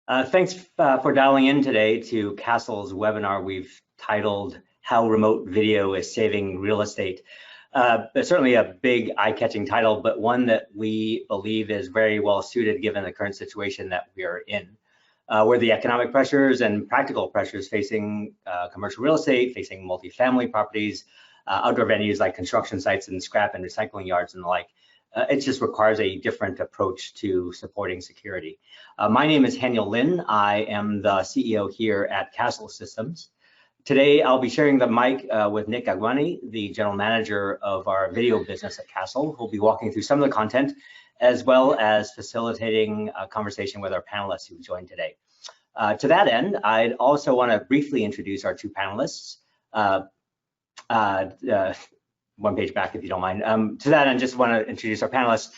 Thanks for dialing in today to Kastle's webinar we've titled How Remote Video is Saving Real Estate. It's certainly a big eye-catching title, but one that we believe is very well suited given the current situation that we are in, where the economic pressures and practical pressures facing commercial real estate, facing multifamily properties, outdoor venues like construction sites and scrap and recycling yards and the like. It just requires a different approach to supporting security. My name is Haniel Lynn. I am the CEO here at Kastle Systems. Today, I'll be sharing the mic with Nick Gagvani, the general manager of our video business at Kastle, who'll be walking through some of the content, as well as facilitating a conversation with our panelists who joined today. To that end, I'd also want to briefly introduce our two panelists. One page back, if you don't mind. To that end, just want to introduce our panelists.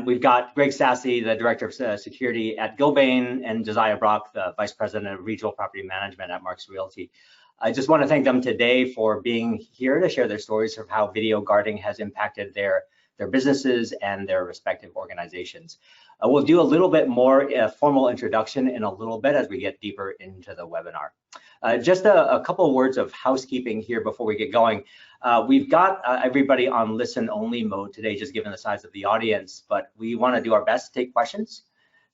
We've got Greg Sassy, the Director of Security at Gilbane, and Josiah Brock, the Vice President of Regional Property Management at Marks Realty. I just want to thank them today for being here to share their stories of how video guarding has impacted their businesses and their respective organizations. We'll do a little bit more formal introduction in a little bit as we get deeper into the webinar. Just a couple of words of housekeeping here before we get going. We've got everybody on listen only mode today, just given the size of the audience, but we want to do our best to take questions.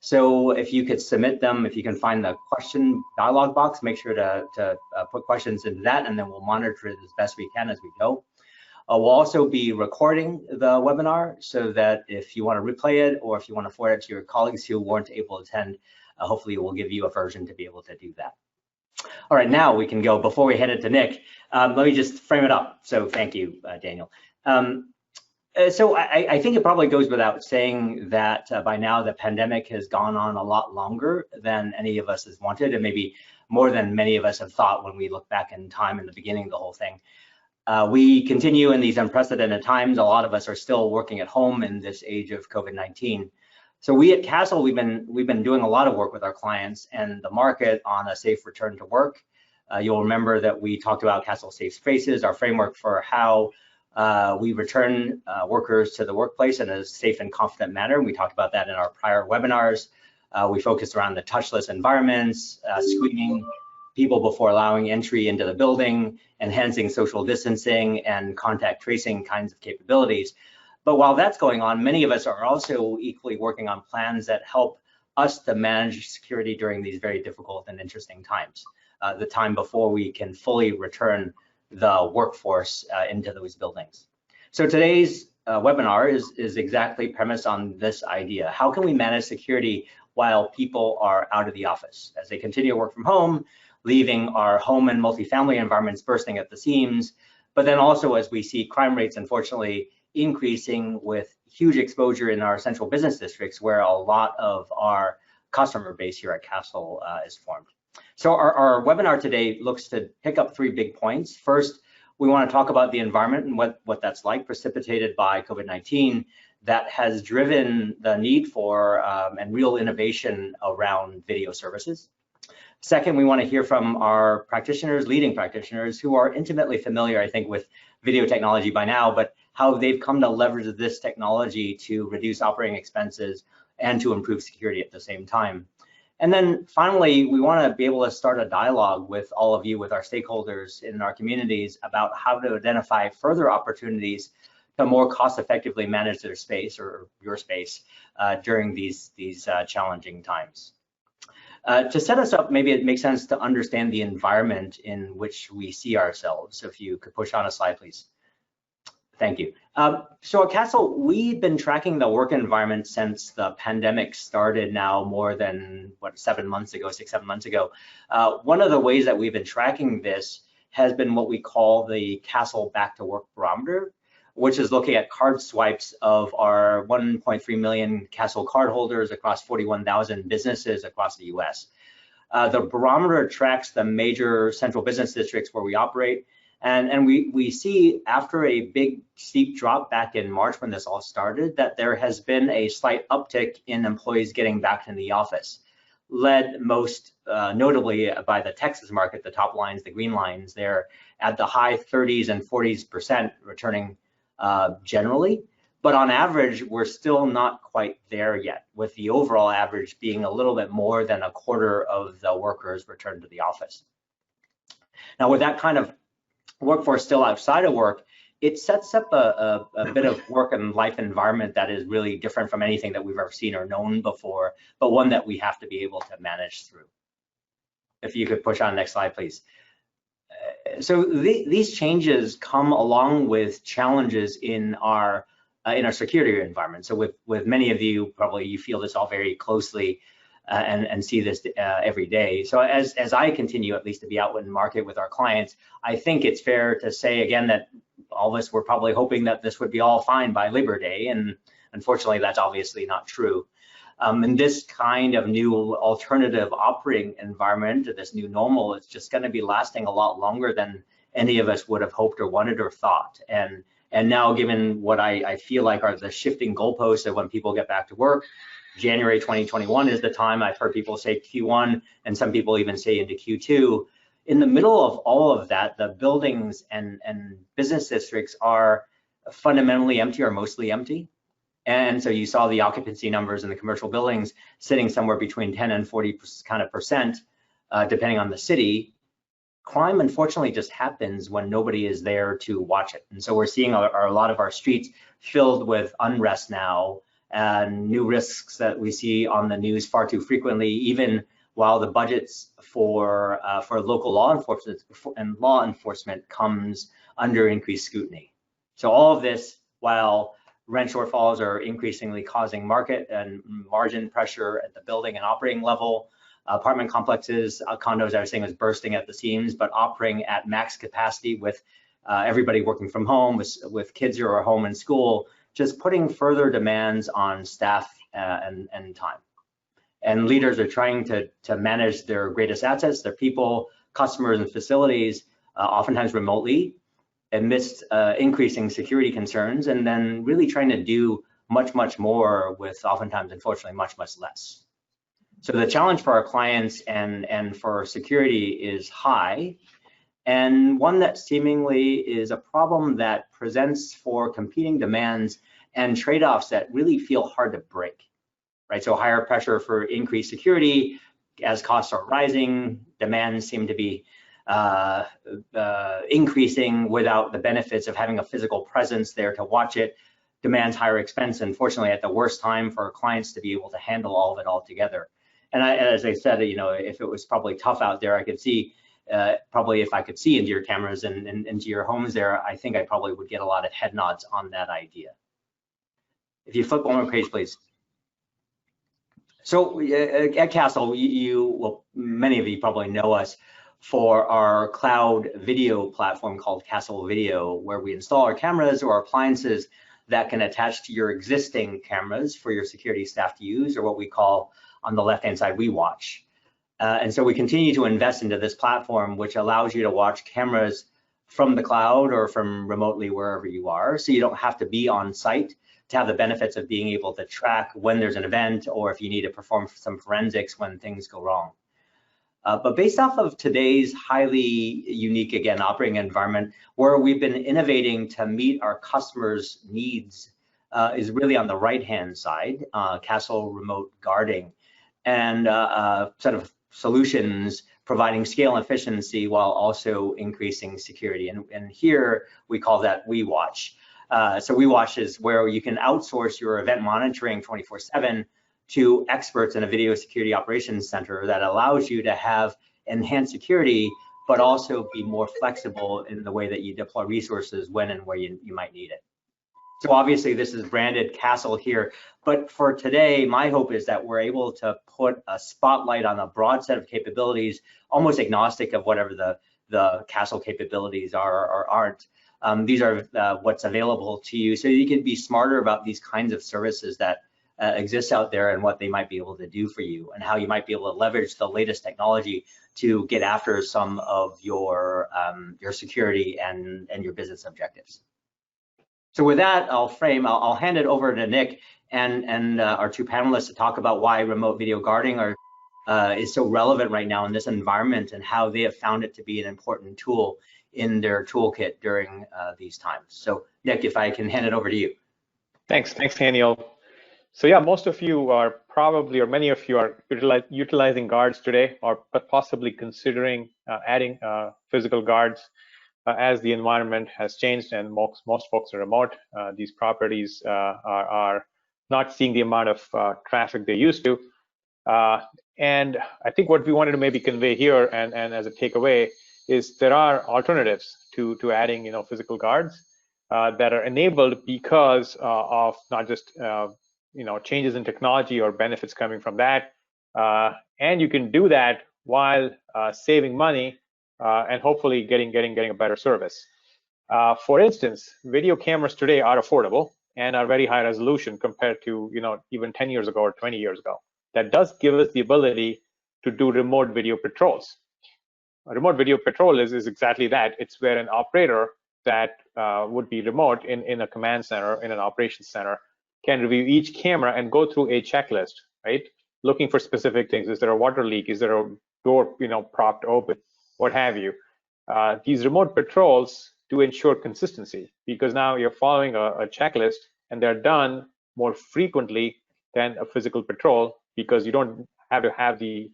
So if you could submit them, if you can find the question dialog box, make sure to put questions into that, and then we'll monitor it as best we can as we go. We'll also be recording the webinar so that if you want to replay it or if you want to forward it to your colleagues who weren't able to attend, hopefully we'll give you a version to be able to do that. All right, now we can go. Before we head it to Nick, let me just frame it up. So thank you, Daniel. So I think it probably goes without saying that by now the pandemic has gone on a lot longer than any of us has wanted, and maybe more than many of us have thought when we look back in time in the beginning of the whole thing. We continue in these unprecedented times. A lot of us are still working at home in this age of COVID-19. So we at Kastle, we've been doing a lot of work with our clients and the market on a safe return to work. You'll remember that we talked about Kastle Safe Spaces, our framework for how we return workers to the workplace in a safe and confident manner. We talked about that in our prior webinars. We focused around the touchless environments, screening people before allowing entry into the building, enhancing social distancing and contact tracing kinds of capabilities. But while that's going on, many of us are also equally working on plans that help us to manage security during these very difficult and interesting times, the time before we can fully return the workforce into those buildings. So today's webinar is exactly premised on this idea. How can we manage security while people are out of the office as they continue to work from home, leaving our home and multifamily environments bursting at the seams, but then also as we see crime rates, unfortunately, increasing with huge exposure in our central business districts where a lot of our customer base here at Kastle is formed. So our webinar today looks to pick up three big points. First, we want to talk about the environment and what that's like, precipitated by COVID-19, that has driven the need for and real innovation around video services. Second, we want to hear from our practitioners, leading practitioners, who are intimately familiar, I think, with video technology by now, but how they've come to leverage this technology to reduce operating expenses and to improve security at the same time. And then finally, we want to be able to start a dialogue with all of you, with our stakeholders in our communities, about how to identify further opportunities to more cost effectively manage their space or your space during these challenging times. To set us up, maybe it makes sense to understand the environment in which we see ourselves. So if you could push on a slide, please. Thank you. So at Kastle, we've been tracking the work environment since the pandemic started now more than, 6-7 months ago. One of the ways that we've been tracking this has been what we call the Kastle Back to Work Barometer, which is looking at card swipes of our 1.3 million Kastle cardholders across 41,000 businesses across the US. The barometer tracks the major central business districts where we operate. And we see after a big steep drop back in March when this all started, that there has been a slight uptick in employees getting back in the office, led most notably by the Texas market, the top lines, the green lines there at the high 30s and 40s% returning generally. But on average, we're still not quite there yet, with the overall average being a little bit more than a quarter of the workers return to the office. Now, with that kind of workforce still outside of work, it sets up a bit of work and life environment that is really different from anything that we've ever seen or known before, but one that we have to be able to manage through. If you could push on the next slide, please. So these changes come along with challenges in our security environment. So with many of you, probably you feel this all very closely and see this every day. So as I continue at least to be out in the market with our clients, I think it's fair to say again that all of us were probably hoping that this would be all fine by Labor Day, and unfortunately that's obviously not true. And this kind of new alternative operating environment, this new normal, it's just going to be lasting a lot longer than any of us would have hoped or wanted or thought. And now, given what I feel like are the shifting goalposts of when people get back to work, January 2021 is the time. I've heard people say Q1, and some people even say into Q2. In the middle of all of that, the buildings and business districts are fundamentally empty or mostly empty. And so you saw the occupancy numbers in the commercial buildings sitting somewhere between 10 and 40%, depending on the city. Crime, unfortunately, just happens when nobody is there to watch it. And so we're seeing a lot of our streets filled with unrest now, and new risks that we see on the news far too frequently, even while the budgets for local law enforcement comes under increased scrutiny. So all of this, while rent shortfalls are increasingly causing market and margin pressure at the building and operating level, apartment complexes, condos, I was saying, was bursting at the seams, but operating at max capacity with everybody working from home, with kids who are home and school, just putting further demands on staff and time. And leaders are trying to manage their greatest assets, their people, customers, and facilities, oftentimes remotely, amidst increasing security concerns, and then really trying to do much more with oftentimes, unfortunately, much less. So the challenge for our clients and for security is high, and one that seemingly is a problem that presents for competing demands and trade-offs that really feel hard to break, right? So higher pressure for increased security as costs are rising, demands seem to be increasing without the benefits of having a physical presence there to watch it, demands higher expense, unfortunately at the worst time for our clients to be able to handle all of it all together. And as I said, you know, if it was probably tough out there, I could see, probably if I could see into your cameras and into your homes there, I think I probably would get a lot of head nods on that idea. If you flip one more page, please. So at Kastle, well, many of you probably know us for our cloud video platform called Kastle Video, where we install our cameras or appliances that can attach to your existing cameras for your security staff to use, or what we call on the left-hand side, we watch. And so we continue to invest into this platform, which allows you to watch cameras from the cloud or from remotely wherever you are. So you don't have to be on site to have the benefits of being able to track when there's an event or if you need to perform some forensics when things go wrong. But based off of today's highly unique, again, operating environment, where we've been innovating to meet our customers' needs is really on the right-hand side, Kastle Remote Guarding, and sort of solutions providing scale and efficiency while also increasing security. And here we call that WeWatch. So WeWatch is where you can outsource your event monitoring 24/7 to experts in a video security operations center that allows you to have enhanced security, but also be more flexible in the way that you deploy resources when and where you might need it. So obviously this is branded Kastle here, but for today, my hope is that we're able to put a spotlight on a broad set of capabilities, almost agnostic of whatever the Kastle capabilities are or aren't. These are what's available to you, so you can be smarter about these kinds of services that exist out there and what they might be able to do for you, and how you might be able to leverage the latest technology to get after some of your security and your business objectives. So with that, I'll hand it over to Nick and our two panelists to talk about why remote video guarding is so relevant right now in this environment and how they have found it to be an important tool in their toolkit during these times. So Nick, if I can hand it over to you. Thanks, Haniel. So yeah, most of you are probably, or many of you are utilizing guards today, or possibly considering adding physical guards as the environment has changed and most folks are remote. These properties are not seeing the amount of traffic they used to. And I think what we wanted to maybe convey here and as a takeaway is there are alternatives to adding physical guards that are enabled because of not just changes in technology or benefits coming from that, and you can do that while saving money and hopefully getting a better service. For instance, video cameras today are affordable and are very high resolution compared to even 10 years ago or 20 years ago. That does give us the ability to do remote video patrols. A remote video patrol is exactly that. It's where an operator that would be remote in a command center, in an operations center, can review each camera and go through a checklist, right? Looking for specific things. Is there a water leak? Is there a door, propped open? What have you? These remote patrols to ensure consistency, because now you're following a checklist and they're done more frequently than a physical patrol, because you don't have to have the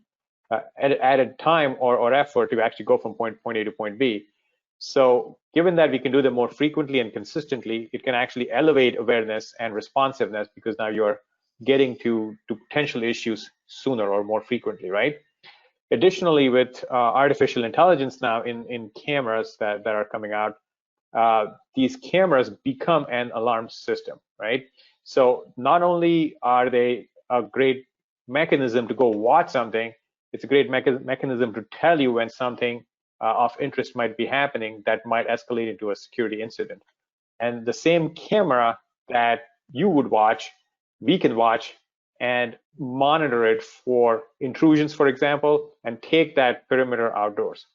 added time or effort to actually go from point A to point B. So given that we can do them more frequently and consistently, it can actually elevate awareness and responsiveness, because now you're getting to potential issues sooner or more frequently, right? Additionally, with artificial intelligence now in cameras that are coming out, these cameras become an alarm system, right? So not only are they a great mechanism to go watch something, it's a great mechanism to tell you when something of interest might be happening that might escalate into a security incident. And the same camera that you would watch, we can watch and monitor it for intrusions, for example, and take that perimeter outdoors.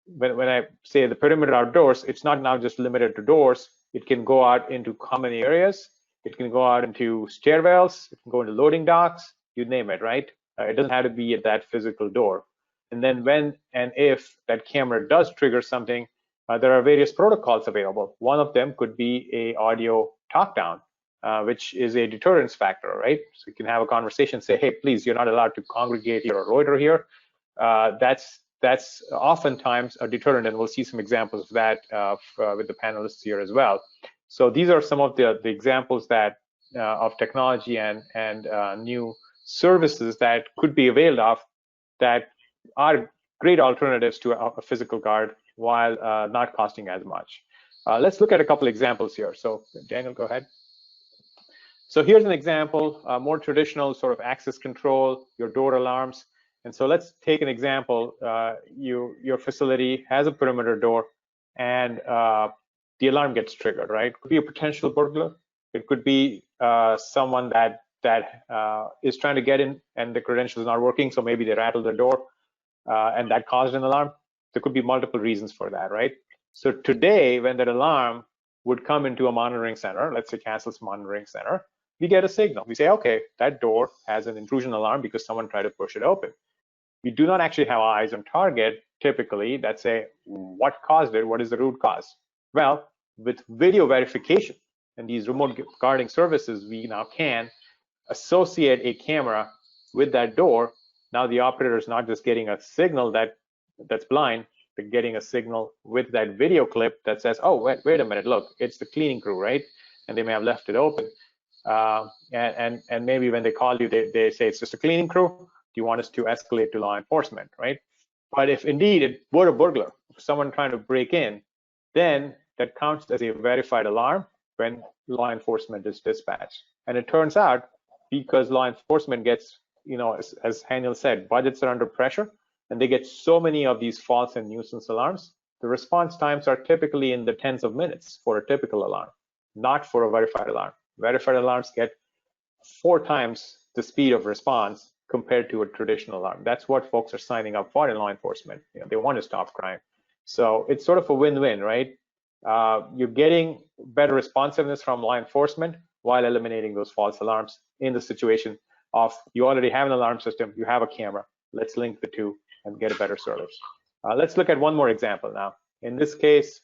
When I say the perimeter outdoors, it's not now just limited to doors. It can go out into common areas. It can go out into stairwells. It can go into loading docks, you name it, right? It doesn't have to be at that physical door. And then when and if that camera does trigger something, there are various protocols available. One of them could be a audio talk down, which is a deterrence factor, right? So you can have a conversation, say, hey, please, you're not allowed to congregate here or loiter here. That's oftentimes a deterrent, and we'll see some examples of that with the panelists here as well. So these are some of the examples that of technology and new services that could be availed of that are great alternatives to a physical guard while not costing as much. Let's look at a couple examples here. So Daniel, go ahead. So here's an example, more traditional sort of access control, your door alarms. And so let's take an example. Your facility has a perimeter door and the alarm gets triggered, right? It could be a potential burglar. It could be someone that is trying to get in and the credentials not working, so maybe they rattled the door and that caused an alarm. There could be multiple reasons for that, right? So today, when that alarm would come into a monitoring center, let's say Kastles monitoring center, we get a signal. We say, okay, that door has an intrusion alarm because someone tried to push it open. We do not actually have eyes on target typically that say, what caused it? What is the root cause? Well, with video verification and these remote guarding services, we now can associate a camera with that door. Now the operator is not just getting a signal that's blind, but getting a signal with that video clip that says, oh, wait a minute, look, it's the cleaning crew, right? And they may have left it open. And maybe when they call you, they say it's just a cleaning crew. Do you want us to escalate to law enforcement, right? But if indeed it were a burglar, someone trying to break in, then that counts as a verified alarm when law enforcement is dispatched. And it turns out, because law enforcement gets, as Haniel said, budgets are under pressure, and they get so many of these false and nuisance alarms, the response times are typically in the tens of minutes for a typical alarm, not for a verified alarm. Verified alarms get 4 times the speed of response compared to a traditional alarm. That's what folks are signing up for in law enforcement. They want to stop crime. So it's sort of a win-win, right? You're getting better responsiveness from law enforcement while eliminating those false alarms in the situation of you already have an alarm system, you have a camera, let's link the two and get a better service. Let's look at one more example now. In this case,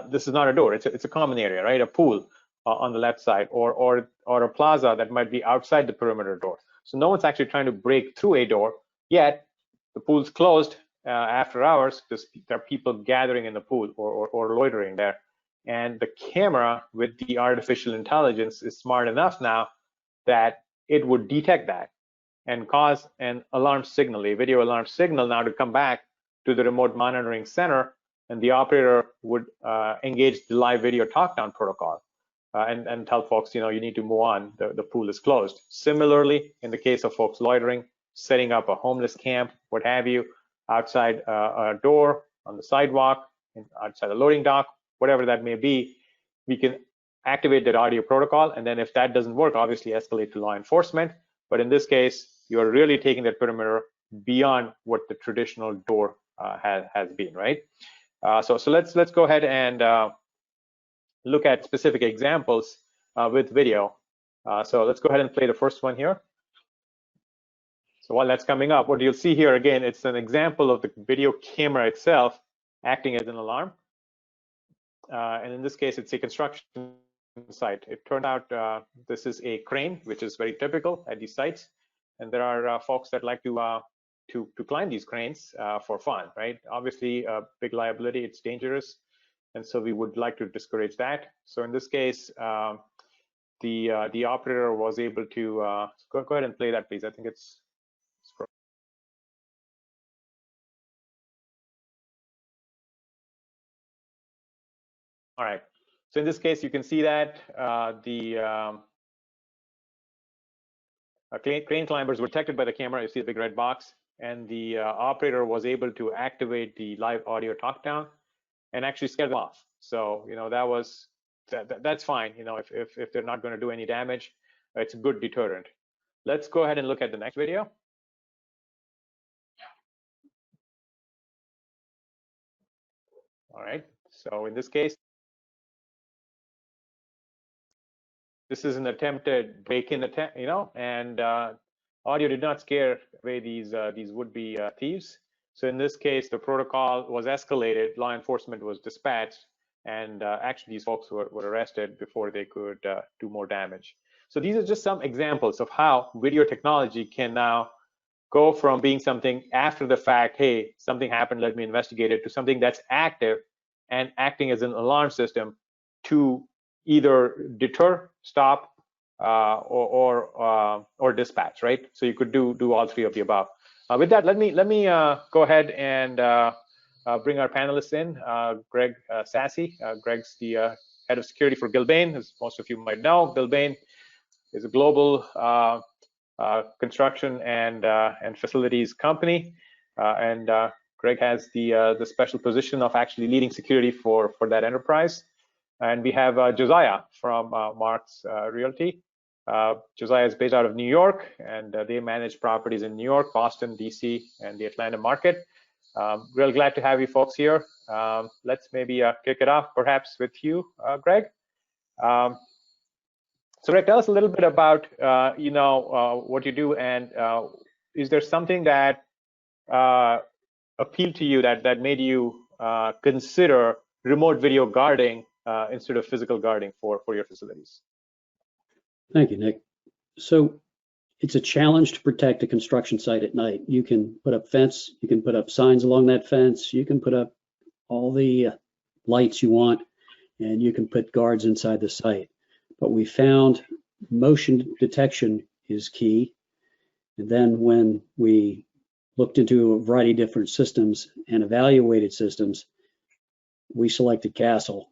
this is not a door, it's a common area, right? A pool on the left side, or a plaza that might be outside the perimeter door. So no one's actually trying to break through a door, yet the pool's closed after hours. There are people gathering in the pool or loitering there. And the camera with the artificial intelligence is smart enough now that it would detect that and cause an alarm signal, a video alarm signal now to come back to the remote monitoring center, and the operator would engage the live video talk-down protocol and tell folks, you need to move on, the pool is closed. Similarly, in the case of folks loitering, setting up a homeless camp, what have you, outside a door, on the sidewalk, outside a loading dock, whatever that may be, we can activate that audio protocol, and then if that doesn't work, obviously escalate to law enforcement. But in this case, you're really taking that perimeter beyond what the traditional door has been, right? So let's go ahead and look at specific examples with video. So let's go ahead and play the first one here. So while that's coming up, what you'll see here again, it's an example of the video camera itself acting as an alarm. And in this case, it's a construction site. It turned out this is a crane, which is very typical at these sites. And there are folks that like to climb these cranes for fun, right? Obviously, a big liability, it's dangerous. And so we would like to discourage that. So in this case, the operator was able to, go ahead and play that, please. I think it's, all right. So in this case, you can see that the crane climbers were detected by the camera. You see the big red box, and the operator was able to activate the live audio talk down and actually scare them off. So that's fine. If they're not going to do any damage, it's a good deterrent. Let's go ahead and look at the next video. All right. So in this case, this is an attempted break-in attempt, and audio did not scare away these would-be thieves. So in this case, the protocol was escalated, law enforcement was dispatched, and actually these folks were arrested before they could do more damage. So these are just some examples of how video technology can now go from being something after the fact, hey, something happened, let me investigate it, to something that's active and acting as an alarm system to either deter, stop, or dispatch, right? So you could do all three of the above. With that, let me go ahead and bring our panelists in. Greg Sassy. Greg's the head of security for Gilbane, as most of you might know. Gilbane is a global construction and facilities company, and Greg has the special position of actually leading security for that enterprise. And we have Josiah from Marks Realty. Josiah is based out of New York, and they manage properties in New York, Boston, DC, and the Atlanta market. Real glad to have you folks here. Let's maybe kick it off perhaps with you, Greg. So Greg, tell us a little bit about what you do, and is there something that appealed to you that made you consider remote video guarding instead of physical guarding for your facilities? Thank you, Nick. So it's a challenge to protect a construction site at night. You can put up fence, you can put up signs along that fence, you can put up all the lights you want, and you can put guards inside the site. But we found motion detection is key. And then when we looked into a variety of different systems and evaluated systems, we selected Kastle.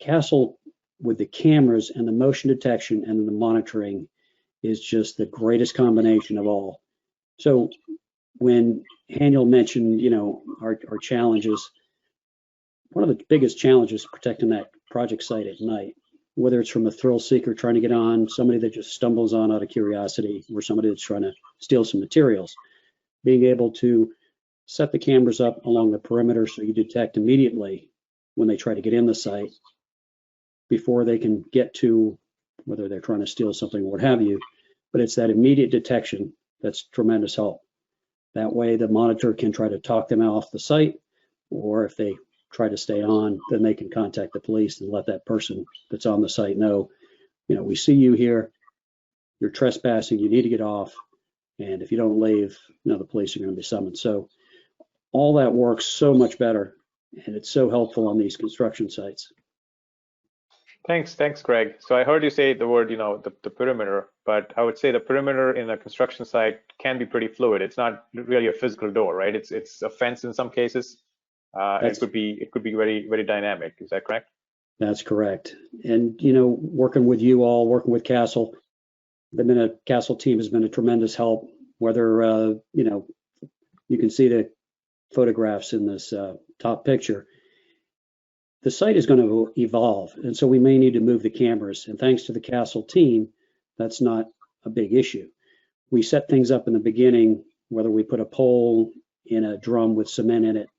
Kastle, with the cameras and the motion detection and the monitoring, is just the greatest combination of all. So when Haniel mentioned, our challenges, one of the biggest challenges is protecting that project site at night, whether it's from a thrill seeker trying to get on, somebody that just stumbles on out of curiosity, or somebody that's trying to steal some materials. Being able to set the cameras up along the perimeter so you detect immediately when they try to get in the site before they can get to whether they're trying to steal something or what have you. But it's that immediate detection that's tremendous help. That way the monitor can try to talk them off the site, or if they try to stay on, then they can contact the police and let that person that's on the site know we see you here, you're trespassing, you need to get off, and if you don't leave, the police are going to be summoned. So all that works so much better, and it's so helpful on these construction sites. Thanks, Greg. So I heard you say the word, the perimeter, but I would say the perimeter in a construction site can be pretty fluid. It's not really a physical door, right? It's a fence in some cases. It could be very, very dynamic. Is that correct? That's correct. And working with you all, working with Kastle, the Kastle team has been a tremendous help. Whether you can see the photographs in this top picture. The site is going to evolve, and so we may need to move the cameras. And thanks to the Kastle team, that's not a big issue. We set things up in the beginning, whether we put a pole in a drum with cement in it,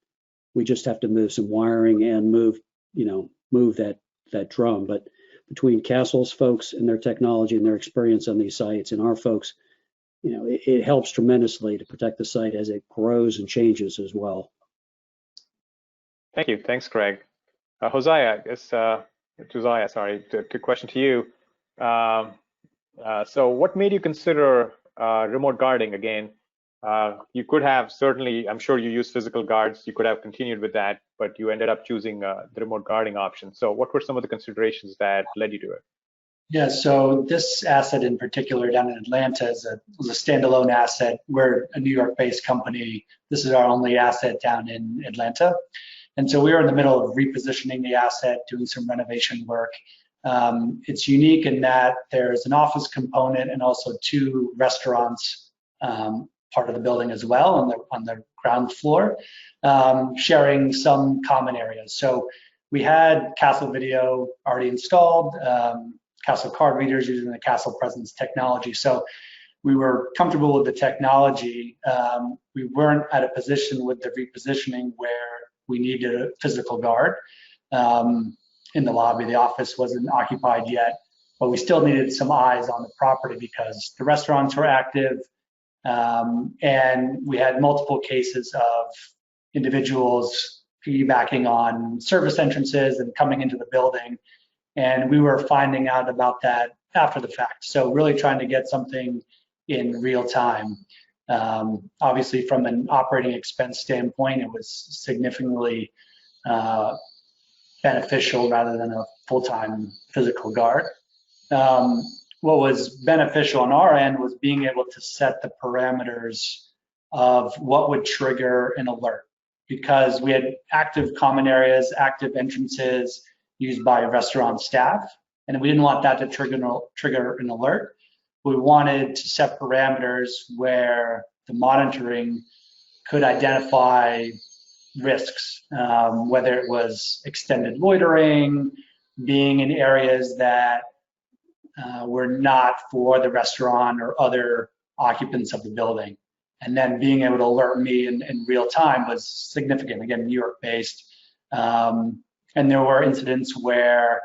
we just have to move some wiring and move that drum. But between Kastle's folks and their technology and their experience on these sites and our folks, it helps tremendously to protect the site as it grows and changes as well. Thank you. Thanks, Greg. Josiah, sorry, the question to you. So what made you consider remote guarding again? You could have certainly, I'm sure you use physical guards, you could have continued with that, but you ended up choosing the remote guarding option. So what were some of the considerations that led you to it? Yeah, so this asset in particular down in Atlanta was a standalone asset. We're a New York-based company. This is our only asset down in Atlanta. And so we were in the middle of repositioning the asset, doing some renovation work. It's unique in that there's an office component and also 2 restaurants part of the building as well on the ground floor, sharing some common areas. So we had Kastle video already installed, Kastle card readers using the Kastle Presence technology. So we were comfortable with the technology. We weren't at a position with the repositioning where we needed a physical guard in the lobby. The office wasn't occupied yet, but we still needed some eyes on the property because the restaurants were active. And we had multiple cases of individuals piggybacking on service entrances and coming into the building. And we were finding out about that after the fact. So really trying to get something in real time. Obviously, from an operating expense standpoint, it was significantly beneficial rather than a full-time physical guard. What was beneficial on our end was being able to set the parameters of what would trigger an alert, because we had active common areas, active entrances used by restaurant staff, and we didn't want that to trigger an alert. We wanted to set parameters where the monitoring could identify risks, whether it was extended loitering, being in areas that were not for the restaurant or other occupants of the building. And then being able to alert me in real time was significant, again, New York based. And there were incidents where,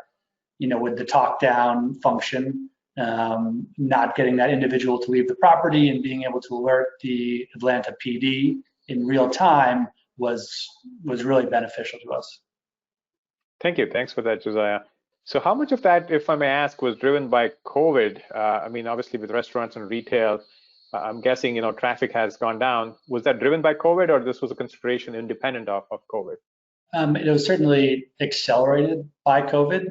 with the talk down function, not getting that individual to leave the property and being able to alert the Atlanta PD in real time was really beneficial to us. Thank you. Thanks for that, Josiah. So how much of that, if I may ask, was driven by COVID? I mean, obviously with restaurants and retail, I'm guessing, traffic has gone down. Was that driven by COVID, or this was a consideration independent of COVID? It was certainly accelerated by COVID.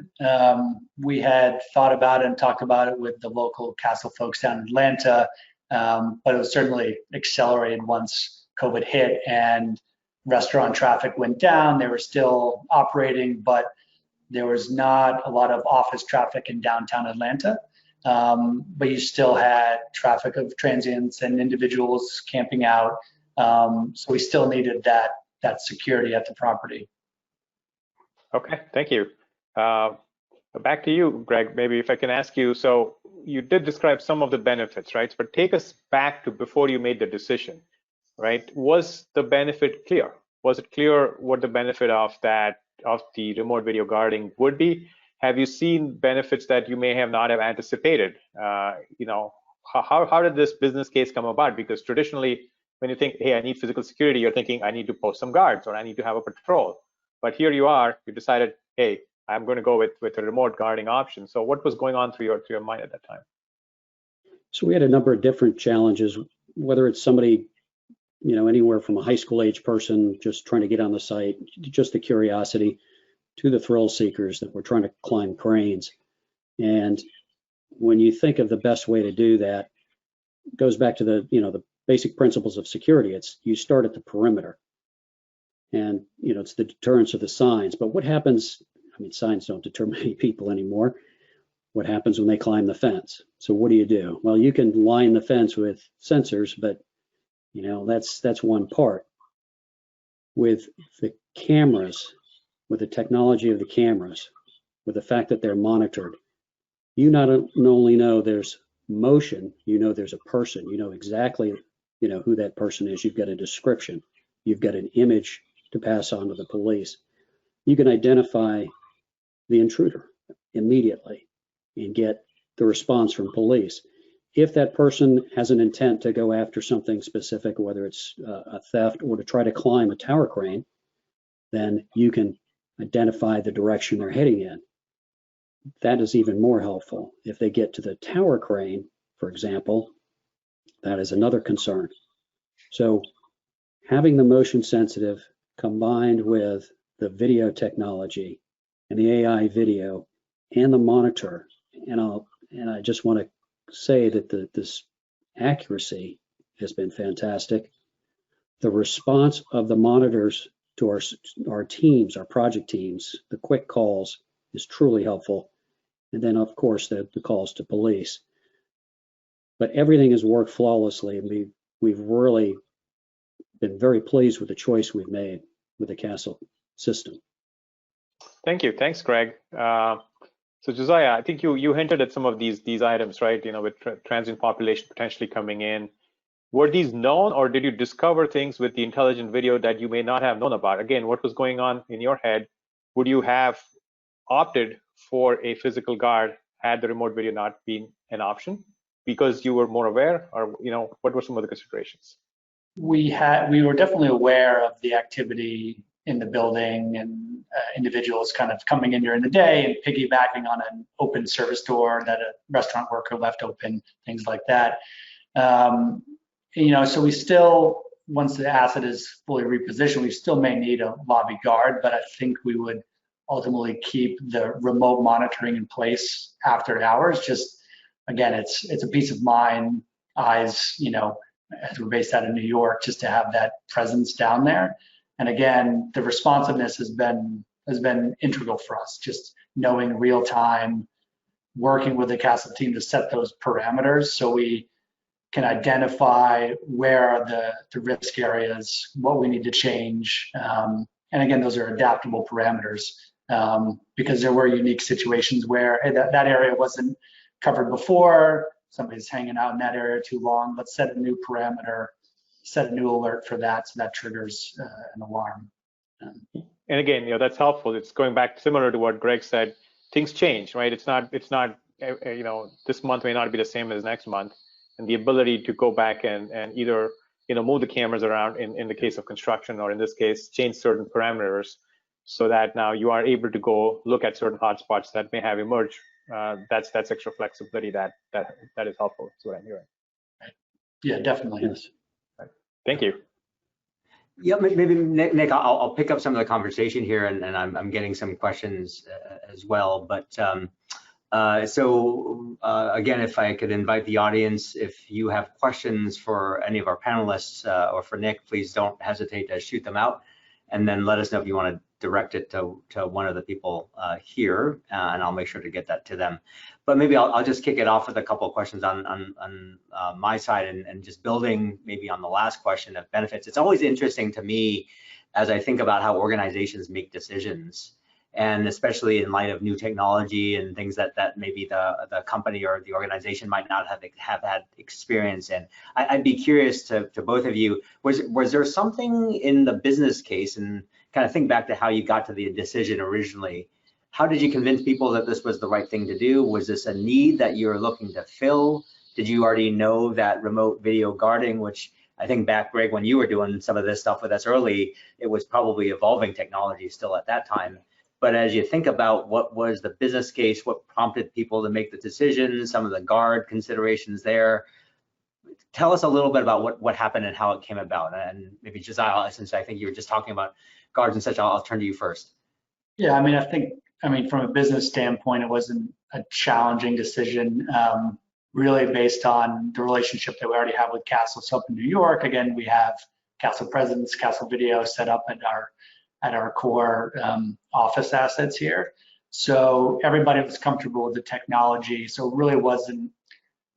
We had thought about it and talked about it with the local Kastle folks down in Atlanta, but it was certainly accelerated once COVID hit and restaurant traffic went down. They were still operating, but there was not a lot of office traffic in downtown Atlanta. But you still had traffic of transients and individuals camping out. So we still needed that security at the property. Okay, thank you. Back to you, Greg, maybe if I can ask you, so you did describe some of the benefits, right? But take us back to before you made the decision, right? Was the benefit clear? Was it clear what the benefit of the remote video guarding would be? Have you seen benefits that you may have not have anticipated? How did this business case come about? Because traditionally, when you think, hey, I need physical security, you're thinking I need to post some guards or I need to have a patrol. But here you are, you decided, hey, I'm going to go with a remote guarding option. So what was going on through your mind at that time? So we had a number of different challenges, whether it's somebody, anywhere from a high school age person just trying to get on the site, just the curiosity, to the thrill seekers that were trying to climb cranes. And when you think of the best way to do that, it goes back to the basic principles of security. It's you start at the perimeter, and it's the deterrence of the signs. But what happens? I mean, signs don't deter many people anymore. What happens when they climb the fence? So what do? Well, you can line the fence with sensors, but that's one part. With the cameras, with the technology of the cameras, with the fact that they're monitored, you not only know there's motion, there's a person, exactly, who that person is. You've got a description, you've got an image to pass on to the police. You can identify the intruder immediately and get the response from police. If that person has an intent to go after something specific, whether it's a theft or to try to climb a tower crane, then you can identify the direction they're heading in. That is even more helpful. If they get to the tower crane, for example, that is another concern. So having the motion sensitive combined with the video technology and the AI video and the monitor, and I just want to say that this accuracy has been fantastic. The response of the monitors to our teams, our project teams, the quick calls is truly helpful. And then of course the calls to police. But everything has worked flawlessly, and we've really been very pleased with the choice we've made with the Kastle system. Thank you. Thanks, Greg. So Josiah, I think you hinted at some of these items, right? With transient population potentially coming in. Were these known, or did you discover things with the intelligent video that you may not have known about? Again, what was going on in your head? Would you have opted for a physical guard had the remote video not been an option because you were more aware, or what were some of the considerations? We were definitely aware of the activity in the building and individuals kind of coming in during the day and piggybacking on an open service door that a restaurant worker left open, things like that. So we still, once the asset is fully repositioned, we still may need a lobby guard, but I think we would ultimately keep the remote monitoring in place after hours. Just again, it's a peace of mind, eyes, as we're based out of New York, just to have that presence down there. And again, the responsiveness has been integral for us, just knowing real time, working with the Kastle team to set those parameters so we can identify where are the risk areas, what we need to change. And again, those are adaptable parameters because there were unique situations where hey, that area wasn't covered before, somebody's hanging out in that area too long, let's set a new parameter, set a new alert for that, so that triggers an alarm. And again, that's helpful. It's going back similar to what Greg said. Things change, right? It's not this month may not be the same as next month, and the ability to go back and either move the cameras around in the case of construction, or in this case change certain parameters so that now you are able to go look at certain hotspots that may have emerged. That's extra flexibility that is helpful. That's what I'm hearing. Yeah, definitely. Yes. Thank you. Yeah, maybe Nick, I'll pick up some of the conversation here, and I'm getting some questions as well. But again, if I could invite the audience, if you have questions for any of our panelists or for Nick, please don't hesitate to shoot them out, and then let us know if you want to direct it to one of the people here, and I'll make sure to get that to them. But maybe I'll just kick it off with a couple of questions on my side, and just building maybe on the last question of benefits. It's always interesting to me as I think about how organizations make decisions, and especially in light of new technology and things that maybe the company or the organization might not have had experience in. I'd be curious to both of you, was there something in the business case, and kind of think back to how you got to the decision originally. How did you convince people that this was the right thing to do? Was this a need that you were looking to fill? Did you already know that remote video guarding, which I think back, Greg, when you were doing some of this stuff with us early, it was probably evolving technology still at that time. But as you think about what was the business case, what prompted people to make the decisions, some of the guard considerations there, tell us a little bit about what happened and how it came about. And maybe Josiah, since I think you were just talking about guards and such, I'll turn to you first. Yeah, I mean, from a business standpoint, it wasn't a challenging decision, really based on the relationship that we already have with Kastles up in New York. Again, we have Kastle presence, Kastle video set up at our core office assets here. So everybody was comfortable with the technology. So it really wasn't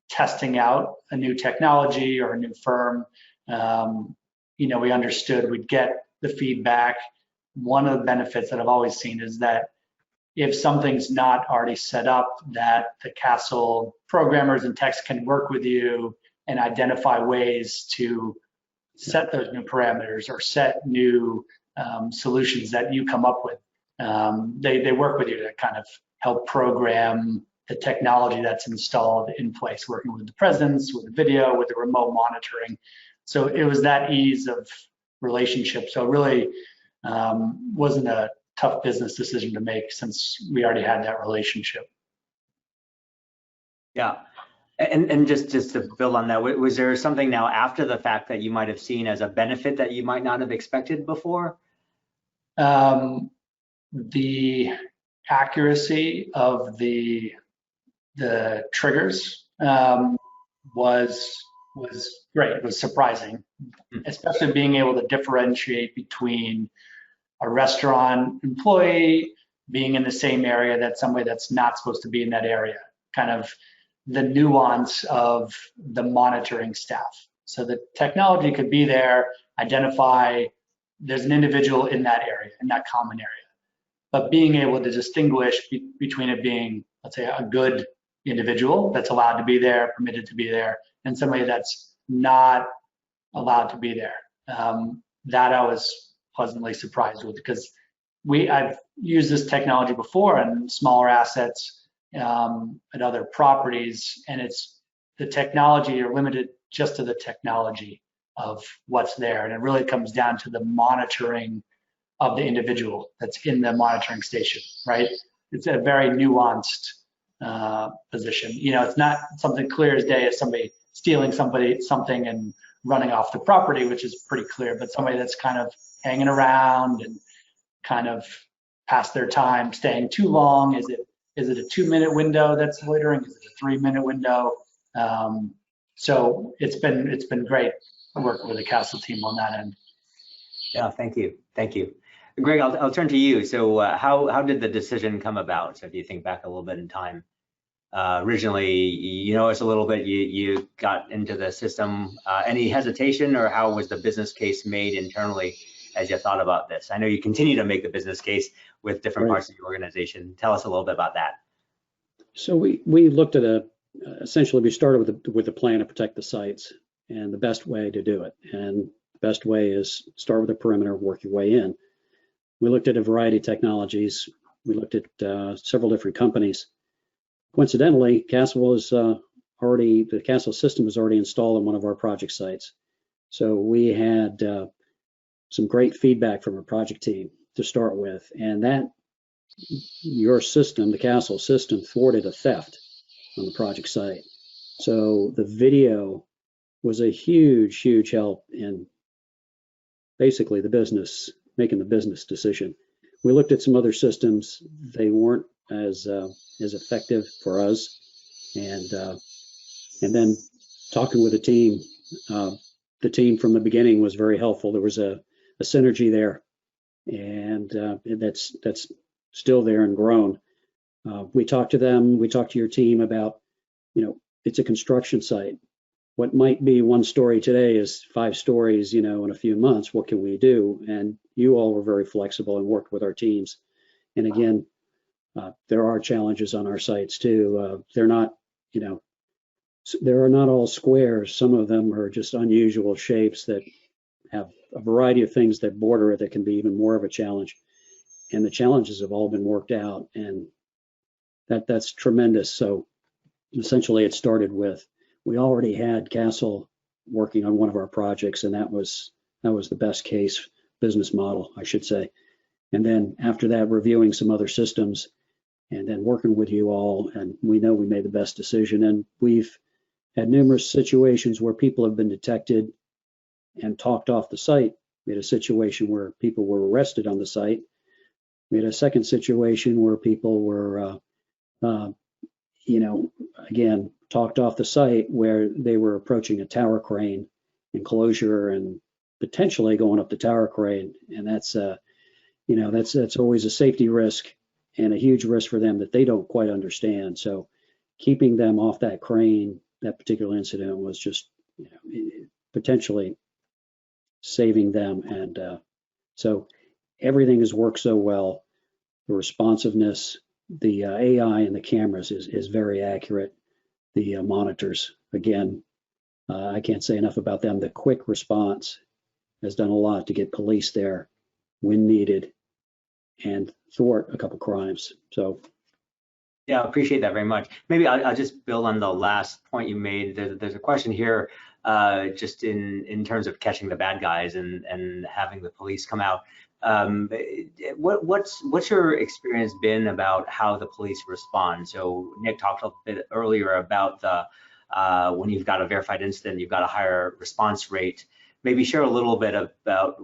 testing out a new technology or a new firm. We understood we'd get the feedback. One of the benefits that I've always seen is that if something's not already set up, that the Kastle programmers and techs can work with you and identify ways to set those new parameters or set new solutions that you come up with. They work with you to kind of help program the technology that's installed in place, working with the presence, with the video, with the remote monitoring. So it was that ease of relationship. So really wasn't a tough business decision to make since we already had that relationship. Yeah, and just to build on that, was there something now after the fact that you might have seen as a benefit that you might not have expected before? The accuracy of the triggers was great. It was surprising, especially being able to differentiate between a restaurant employee being in the same area that somebody that's not supposed to be in that area, kind of the nuance of the monitoring staff. So the technology could be there, identify there's an individual in that area, in that common area. But being able to distinguish between it being, let's say, a good individual that's allowed to be there, permitted to be there, and somebody that's not allowed to be there. That I was pleasantly surprised with, because I've used this technology before in smaller assets at other properties, and it's the technology, you're limited just to the technology of what's there, and it really comes down to the monitoring of the individual that's in the monitoring station, right? It's a very nuanced position. It's not something clear as day as somebody stealing something and running off the property, which is pretty clear, but somebody that's kind of hanging around and kind of past their time, staying too long. Is it a 2-minute window that's loitering? Is it a 3-minute window? So it's been great working with the Kastle team on that end. Yeah, thank you. Greg, I'll turn to you. So how did the decision come about? So if you think back a little bit in time, originally, you know us a little bit, you got into the system. Any hesitation, or how was the business case made internally as you thought about this? I know you continue to make the business case with different parts of your organization. Tell us a little bit about that. So we looked at essentially we started with a plan to protect the sites and the best way to do it. And the best way is start with a perimeter, work your way in. We looked at a variety of technologies. We looked at several different companies. Coincidentally, the Kastle system was already installed on one of our project sites. So we had some great feedback from our project team to start with, and that your system, the Kastle system, thwarted a theft on the project site. So the video was a huge help in basically making the business decision. We looked at some other systems. They weren't as effective for us, and then talking with the team from the beginning was very helpful. There was a synergy there, and that's still there and grown. We talked to them. We talked to your team about, it's a construction site. What might be 1 story today is 5 stories, in a few months. What can we do? And you all were very flexible and worked with our teams. And again, there are challenges on our sites too. They're not, there are not all squares. Some of them are just unusual shapes that have a variety of things that border it that can be even more of a challenge. And the challenges have all been worked out, and that's tremendous. So essentially it started with, we already had Kastle working on one of our projects, and that was the best case business model, I should say. And then after that, reviewing some other systems and then working with you all. And we know we made the best decision. And we've had numerous situations where people have been detected and talked off the site. We had a situation where people were arrested on the site. We had a second situation where people were, again, talked off the site where they were approaching a tower crane enclosure and potentially going up the tower crane. And that's always a safety risk and a huge risk for them that they don't quite understand. So keeping them off that crane, that particular incident was just potentially saving them. And so everything has worked so well. The responsiveness, the AI and the cameras is very accurate. The monitors, again, I can't say enough about them. The quick response has done a lot to get police there when needed and thwart a couple crimes. So yeah, I appreciate that very much. Maybe I'll just build on the last point you made. There's a question here, just in terms of catching the bad guys and having the police come out. What's your experience been about how the police respond? So Nick talked a bit earlier about the when you've got a verified incident, you've got a higher response rate. Maybe share a little bit about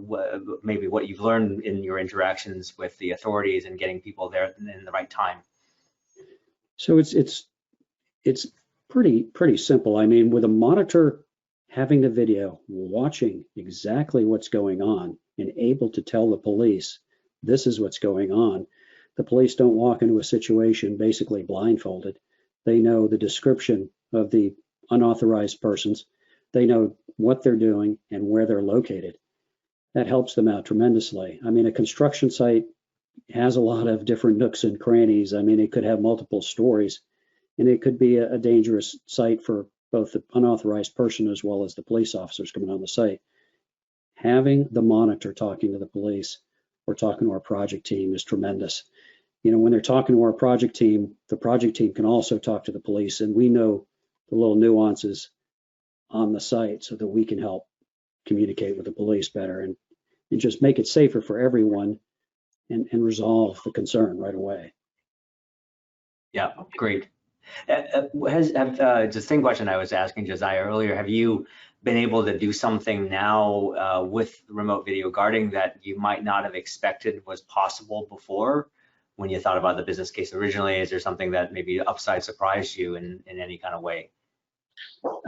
maybe what you've learned in your interactions with the authorities and getting people there in the right time. So it's pretty simple. I mean, with a monitor having the video, watching exactly what's going on and able to tell the police, this is what's going on. The police don't walk into a situation basically blindfolded. They know the description of the unauthorized persons. They know what they're doing and where they're located. That helps them out tremendously. I mean, a construction site has a lot of different nooks and crannies. I mean, it could have multiple stories, and it could be a dangerous site for both the unauthorized person as well as the police officers coming on the site. Having the monitor talking to the police or talking to our project team is tremendous. When they're talking to our project team, the project team can also talk to the police, and we know the little nuances on the site so that we can help communicate with the police better and just make it safer for everyone and resolve the concern right away. Yeah, great. The same question I was asking Josiah earlier, have you been able to do something now with remote video guarding that you might not have expected was possible before when you thought about the business case originally? Is there something that maybe upside surprised you in any kind of way?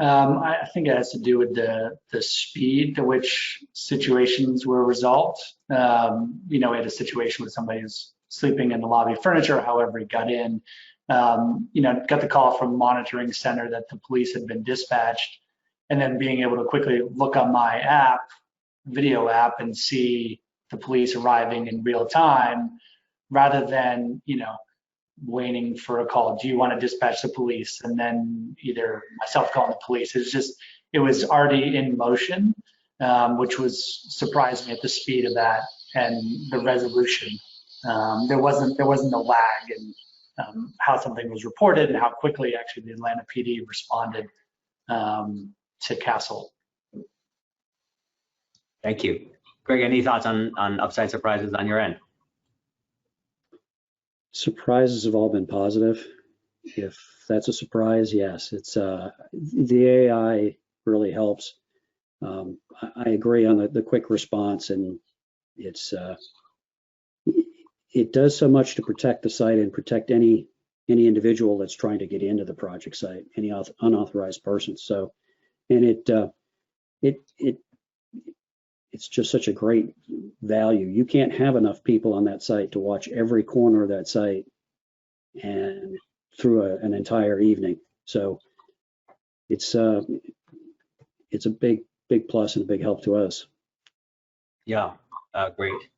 I think it has to do with the speed to which situations were resolved. We had a situation with somebody who's sleeping in the lobby furniture, however he got in. Got the call from monitoring center that the police had been dispatched, and then being able to quickly look on my app, video app, and see the police arriving in real time, rather than waiting for a call. Do you want to dispatch the police? And then either myself calling the police. It was already in motion, which was surprising at the speed of that and the resolution. There wasn't a lag in how something was reported and how quickly actually the Atlanta PD responded to Kastle. Thank you. Greg, any thoughts on upside surprises on your end? Surprises have all been positive. If that's a surprise, yes, it's the AI really helps. I agree on the quick response, and it does so much to protect the site and protect any individual that's trying to get into the project site, any unauthorized person. So, and it's just such a great value. You can't have enough people on that site to watch every corner of that site and through an entire evening. So it's a big plus and a big help to us. Yeah, great.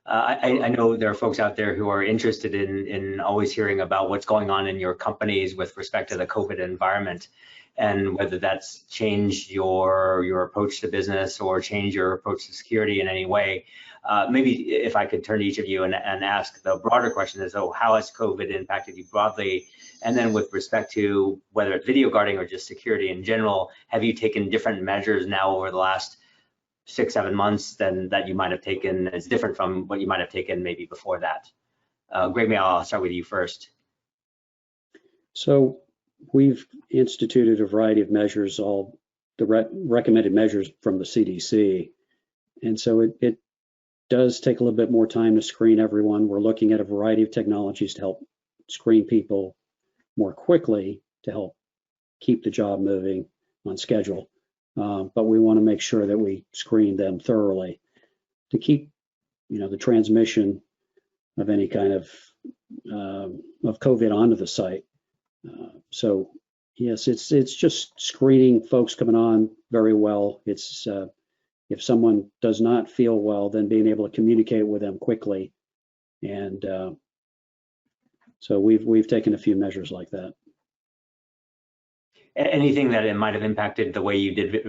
I know there are folks out there who are interested in always hearing about what's going on in your companies with respect to the COVID environment, and whether that's changed your approach to business or changed your approach to security in any way. Maybe if I could turn to each of you and ask the broader question is, how has COVID impacted you broadly? And then with respect to whether it's video guarding or just security in general, have you taken different measures now over the last 6, 7 months, then that you might have taken is different from what you might have taken maybe before that. Greg, I'll start with you first. So we've instituted a variety of measures, all the recommended measures from the CDC. And so it does take a little bit more time to screen everyone. We're looking at a variety of technologies to help screen people more quickly to help keep the job moving on schedule. But we want to make sure that we screen them thoroughly to keep, the transmission of any kind of COVID onto the site. So yes, it's just screening folks coming on very well. It's if someone does not feel well, then being able to communicate with them quickly. And so we've taken a few measures like that. Anything that it might have impacted the way you did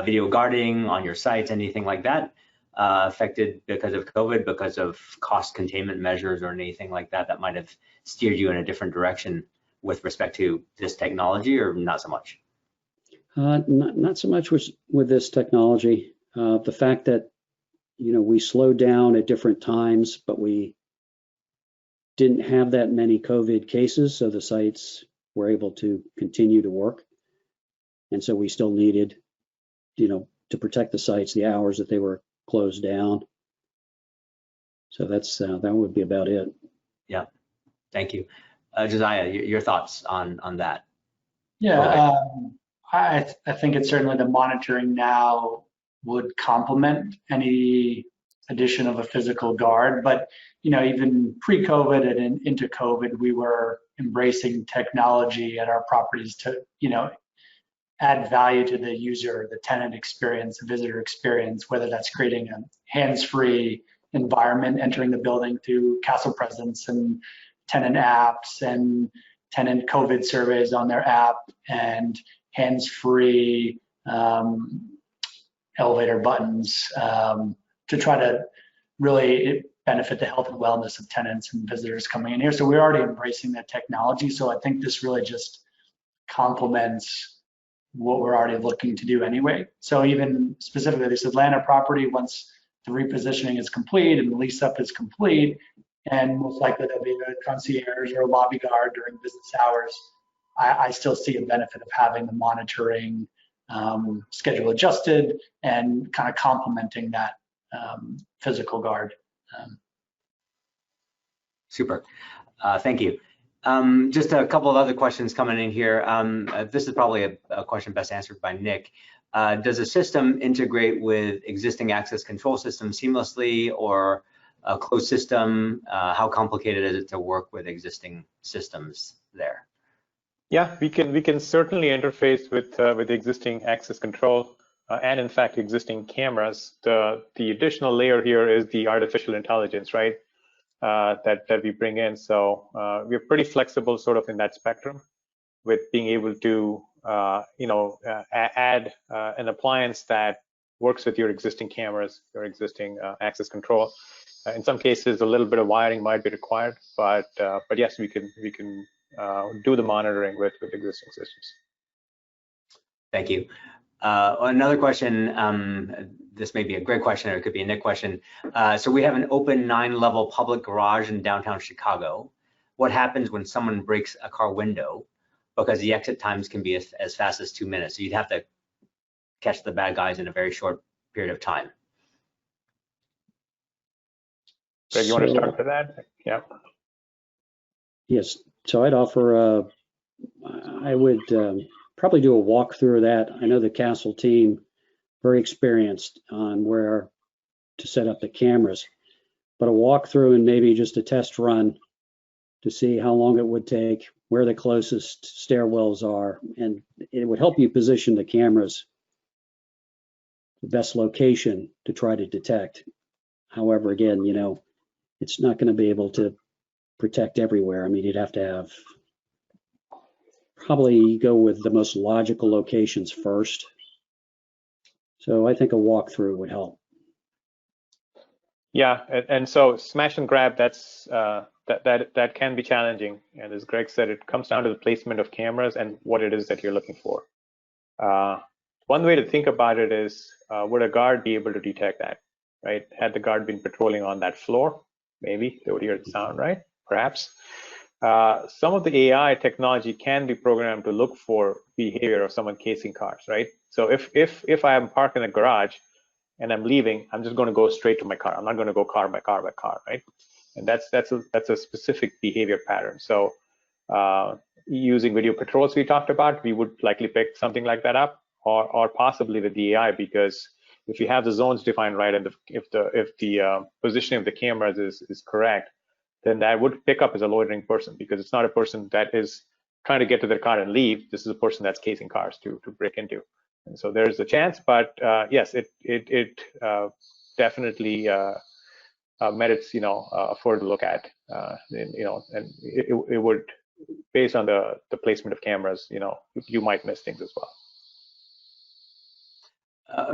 video guarding on your sites, anything like that affected because of COVID, because of cost containment measures or anything like that that might have steered you in a different direction with respect to this technology, or not so much? Not so much with this technology. The fact that, we slowed down at different times, but we didn't have that many COVID cases, so the sites were able to continue to work. And so we still needed, to protect the sites, the hours that they were closed down. So that would be about it. Yeah, thank you. Josiah, your thoughts on that? Yeah, I think it's certainly the monitoring now would complement any addition of a physical guard. But, even pre-COVID and into COVID, we were embracing technology at our properties to, add value to the user, the tenant experience, the visitor experience, whether that's creating a hands-free environment entering the building through Kastle Presence and tenant apps and tenant COVID surveys on their app and hands-free elevator buttons to try to really benefit the health and wellness of tenants and visitors coming in here. So we're already embracing that technology. So I think this really just complements what we're already looking to do anyway. So even specifically this Atlanta property, once the repositioning is complete and the lease up is complete, and most likely there'll be a concierge or a lobby guard during business hours, I still see a benefit of having the monitoring schedule adjusted and kind of complementing that physical guard. Super, thank you. Just a couple of other questions coming in here. This is probably a question best answered by Nick. Does the system integrate with existing access control systems seamlessly, or a closed system? How complicated is it to work with existing systems there? Yeah, we can certainly interface with the existing access control and in fact existing cameras. The additional layer here is the artificial intelligence, right? That we bring in. So we're pretty flexible sort of in that spectrum with being able to add an appliance that works with your existing cameras, your existing access control. In some cases, a little bit of wiring might be required, but yes, we can do the monitoring with existing systems. Thank you. Another question, this may be a Greg question or it could be a Nick question. So we have an open 9-level public garage in downtown Chicago. What happens when someone breaks a car window? Because the exit times can be as fast as 2 minutes. So you'd have to catch the bad guys in a very short period of time. Greg, you want to start with that? Yeah. Yes. So I'd offer, I would probably do a walkthrough of that. I know the Kastle team, very experienced on where to set up the cameras, but a walkthrough and maybe just a test run to see how long it would take, where the closest stairwells are, and it would help you position the cameras the best location to try to detect. However, again, it's not going to be able to protect everywhere. I mean, you'd have to have probably go with the most logical locations first. So I think a walkthrough would help. Yeah, and so smash and grab, that's that can be challenging. And as Greg said, it comes down to the placement of cameras and what it is that you're looking for. One way to think about it is, would a guard be able to detect that, right? Had the guard been patrolling on that floor, maybe they would hear the sound, right? Perhaps. Some of the AI technology can be programmed to look for behavior of someone casing cars, right? So if I am parked in a garage and I'm leaving, I'm just going to go straight to my car. I'm not going to go car by car by car, right? And that's a specific behavior pattern. So using video patrols we talked about, we would likely pick something like that up, or possibly with the AI, because if you have the zones defined right, and if the positioning of the cameras is correct, then that would pick up as a loitering person, because it's not a person that is trying to get to their car and leave. This is a person that's casing cars to break into. And so there's a chance, but yes, it definitely merits a further look at. And it would, based on the placement of cameras, you might miss things as well.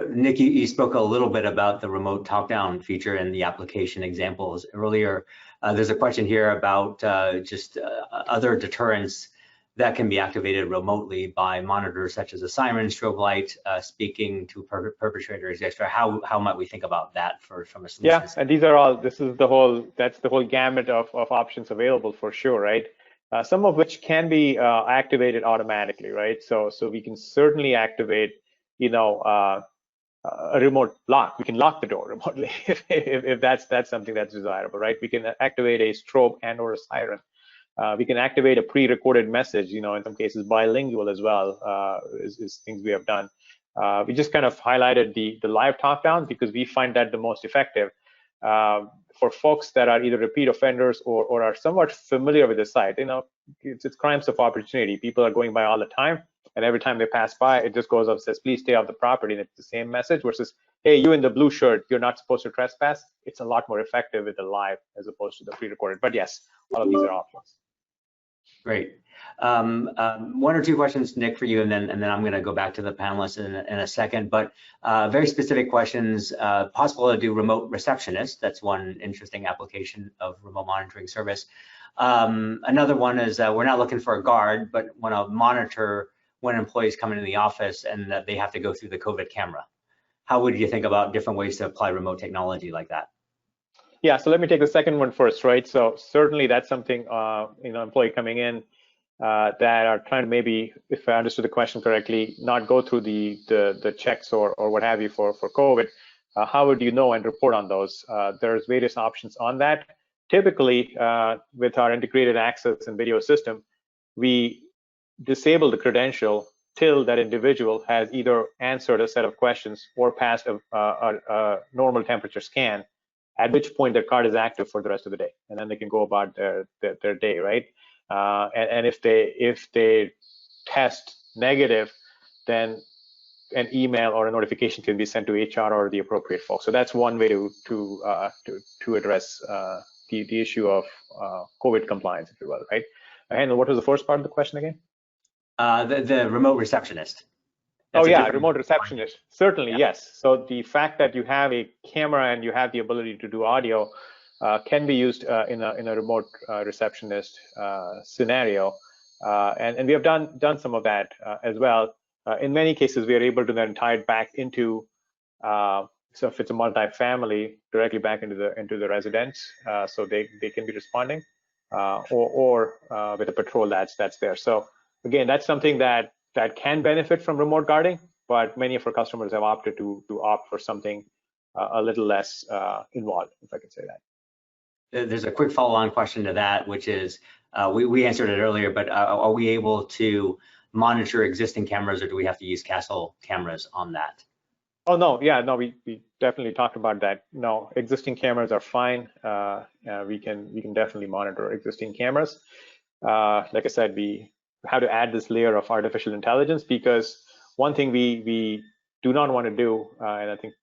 Nick, you spoke a little bit about the remote top-down feature and the application examples earlier. There's a question here about just other deterrents that can be activated remotely by monitors such as a siren, strobe light, speaking to perpetrators, etc. How might we think about that from a solution? Yeah, and these are all, that's the whole gamut of options available for sure, right? Some of which can be activated automatically, right? So we can certainly activate, a remote lock. We can lock the door remotely if that's something that's desirable, right? We can activate a strobe and or a siren. We can activate a pre-recorded message, in some cases bilingual as well, is things we have done. We just kind of highlighted the live top-down because we find that the most effective for folks that are either repeat offenders or are somewhat familiar with the site. It's crimes of opportunity. People are going by all the time, and every time they pass by, it just goes up and says, please stay off the property, and it's the same message versus, hey, you in the blue shirt, you're not supposed to trespass. It's a lot more effective with the live as opposed to the pre-recorded. But yes, all of these are options. Great. One or two questions, Nick, for you, and then I'm going to go back to the panelists in a second. But very specific questions. Possible to do remote receptionist. That's one interesting application of remote monitoring service. Another one is we're not looking for a guard, but want to monitor when employees come into the office and that they have to go through the COVID camera. How would you think about different ways to apply remote technology like that? Yeah, so let me take the second one first, right? So certainly that's something, employee coming in that are trying to maybe, if I understood the question correctly, not go through the checks or what have you for COVID. How would you know and report on those? There's various options on that. Typically, with our integrated access and video system, we disable the credential till that individual has either answered a set of questions or passed a normal temperature scan, at which point their card is active for the rest of the day, and then they can go about their day, right? And if they test negative, then an email or a notification can be sent to HR or the appropriate folks. So that's one way to address the issue of COVID compliance, if you will, right? Haniel, what was the first part of the question again? The remote receptionist. That's remote receptionist. Certainly, yes. So the fact that you have a camera and you have the ability to do audio can be used in a remote receptionist scenario, and we have done some of that as well. In many cases, we are able to then tie it back into, so if it's a multi-family, directly back into the residence, so they can be responding, or with a patrol that's there. So again, that's something that can benefit from remote guarding, but many of our customers have opted to opt for something a little less involved, if I can say that. There's a quick follow-on question to that, which is, we answered it earlier, but are we able to monitor existing cameras, or do we have to use Kastle cameras on that? Oh, no, yeah, no, we definitely talked about that. No, existing cameras are fine. We can definitely monitor existing cameras. Like I said, we have to add this layer of artificial intelligence, because one thing we do not want to do, and I think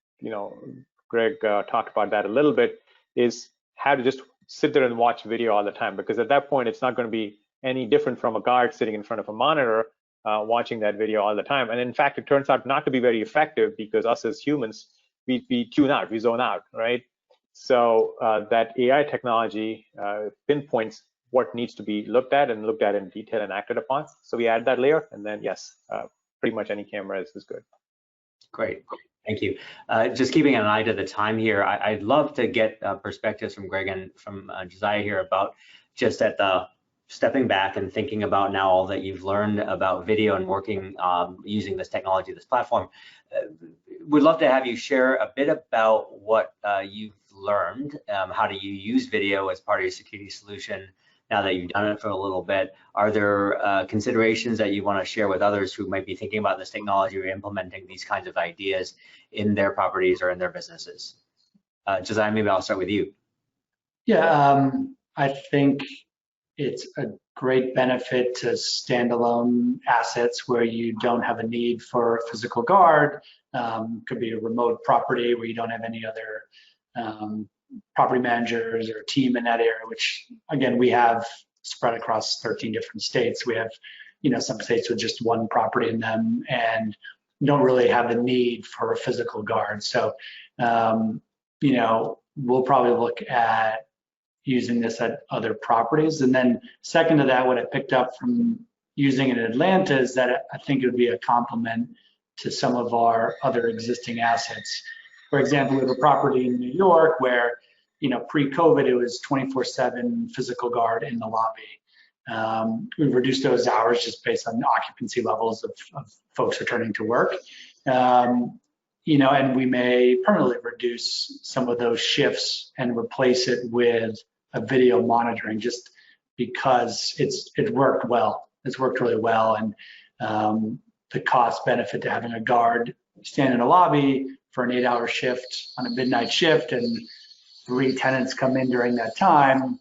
Greg talked about that a little bit, is how to just sit there and watch video all the time, because at that point it's not going to be any different from a guard sitting in front of a monitor watching that video all the time. And in fact, it turns out not to be very effective, because us as humans, we tune out, we zone out, right? So that AI technology pinpoints what needs to be looked at in detail and acted upon. So we add that layer, and then yes, pretty much any camera is good. Great, thank you. Just keeping an eye to the time here, I'd love to get perspectives from Greg and from Josiah here about just at the stepping back and thinking about now all that you've learned about video and working using this technology, this platform. We'd love to have you share a bit about what you've learned. How do you use video as part of your security solution now that you've done it for a little bit? Are there considerations that you want to share with others who might be thinking about this technology or implementing these kinds of ideas in their properties or in their businesses? Josiah, maybe I'll start with you. Yeah, I think it's a great benefit to standalone assets where you don't have a need for a physical guard. Could be a remote property where you don't have any other property managers or team in that area, which again, we have spread across 13 different states. We have, some states with just one property in them and don't really have a need for a physical guard. So, we'll probably look at using this at other properties. And then second to that, what I picked up from using it in Atlanta is that I think it would be a complement to some of our other existing assets. For example, we have a property in New York where, pre-COVID, it was 24/7 physical guard in the lobby. We've reduced those hours just based on occupancy levels of folks returning to work. And we may permanently reduce some of those shifts and replace it with a video monitoring just because it worked well. It's worked really well. And the cost benefit to having a guard stand in a lobby for an 8-hour shift on a midnight shift and 3 tenants come in during that time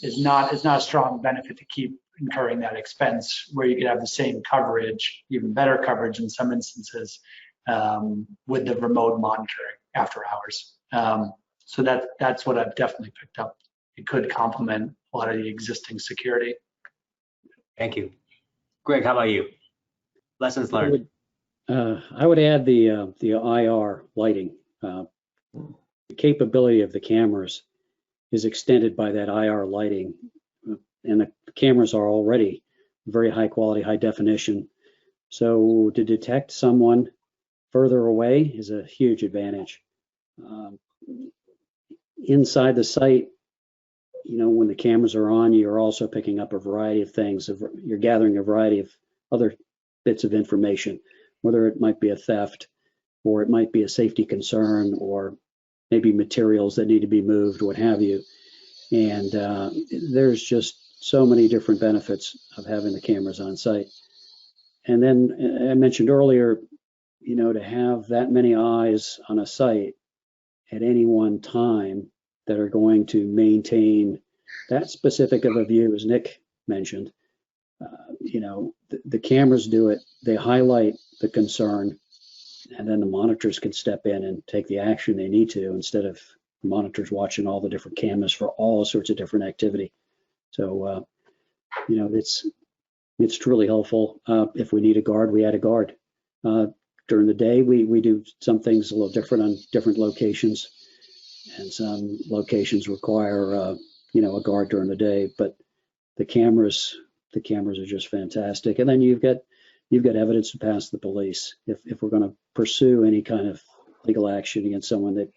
is not a strong benefit to keep incurring that expense, where you could have the same coverage, even better coverage in some instances, with the remote monitoring after hours. So that's what I've definitely picked up. It could complement a lot of the existing security. Thank you. Greg, how about you? Lessons learned. I would add the IR lighting. The capability of the cameras is extended by that IR lighting, and the cameras are already very high quality, high definition. So to detect someone further away is a huge advantage. Inside the site, when the cameras are on, you're also picking up a variety of things. You're gathering a variety of other bits of information, whether it might be a theft or it might be a safety concern or maybe materials that need to be moved, what have you. And there's just so many different benefits of having the cameras on site. And then I mentioned earlier, to have that many eyes on a site at any one time that are going to maintain that specific of a view, as Nick mentioned. The cameras do it. They highlight the concern, and then the monitors can step in and take the action they need to instead of the monitors watching all the different cameras for all sorts of different activity. So, it's truly helpful. If we need a guard, we add a guard. During the day, we do some things a little different on different locations, and some locations require a guard during the day. But the cameras are just fantastic. And then you've got evidence to pass the police if we're going to pursue any kind of legal action against someone that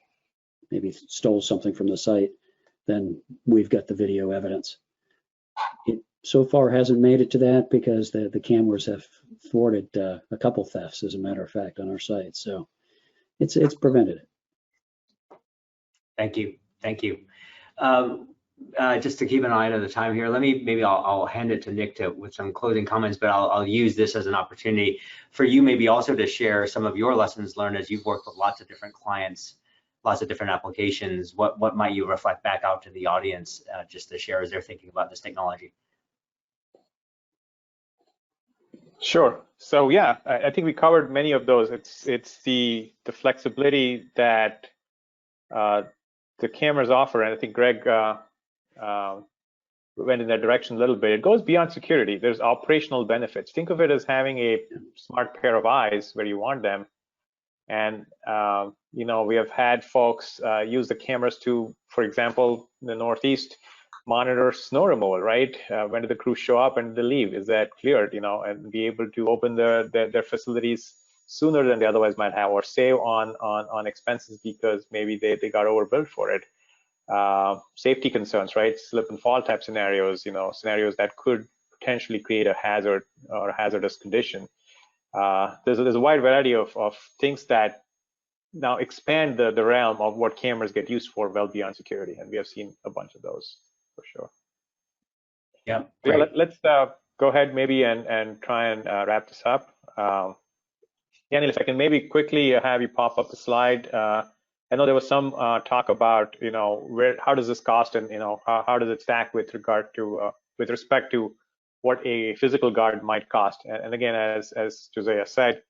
maybe stole something from the site. Then we've got the video evidence. It so far hasn't made it to that because the cameras have thwarted a couple thefts, as a matter of fact, on our site. So it's prevented it. Thank you. Just to keep an eye on the time here, maybe I'll hand it to Nick with some closing comments, but I'll use this as an opportunity for you maybe also to share some of your lessons learned as you've worked with lots of different clients, lots of different applications. What might you reflect back out to the audience just to share as they're thinking about this technology? Sure. So yeah, I think we covered many of those. It's the flexibility that the cameras offer, and I think Greg went in that direction a little bit. It goes beyond security. There's operational benefits. Think of it as having a smart pair of eyes where you want them. And we have had folks use the cameras to, for example, in the Northeast, monitor snow removal, right? When did the crew show up and they leave? Is that cleared? And be able to open their facilities sooner than they otherwise might have, or save on expenses because maybe they got overbilled for it. Safety concerns, right? Slip and fall type scenarios, scenarios that could potentially create a hazard or a hazardous condition. There's a wide variety of things that now expand the realm of what cameras get used for well beyond security, and we have seen a bunch of those for sure. Yeah, let's go ahead maybe and try and wrap this up. Haniel, if I can maybe quickly have you pop up the slide. I know there was some talk about, how does this cost, and how does it stack with regard to with respect to what a physical guard might cost. And again, as Josiah said,